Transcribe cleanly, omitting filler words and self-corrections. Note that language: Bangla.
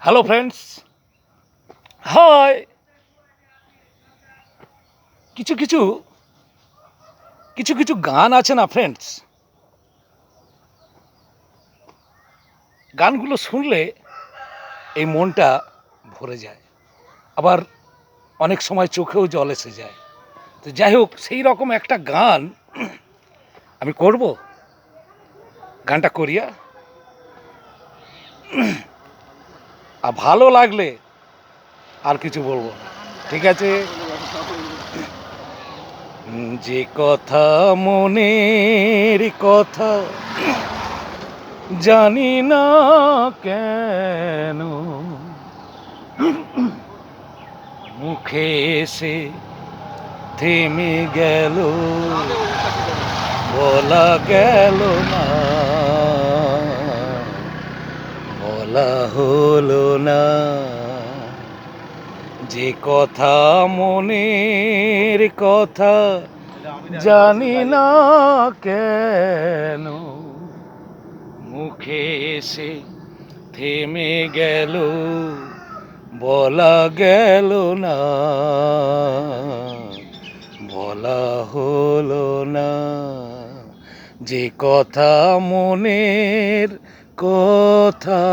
Hello friends, high. কিছু কিছু কিছু কিছু গান আছে না ফ্রেন্ডস, গানগুলো শুনলে এই মনটা ভরে যায়, আবার অনেক সময় চোখেও জল এসে যায়। তো যাই হোক, সেই রকম একটা গান আমি করব। গানটা করিয়া আর ভালো লাগলে আর কিছু বলবো না, ঠিক আছে? যে কথা মনের কথা জানি না কেন মুখে এসে থেমে গেল, বলা গেল না, বলা হলো না। যে কথা মনের কথা জানি না কেন মুখে এসে থেমে গেল, বলা গেল না, বলা হলো না। যে কথা মনের কথা।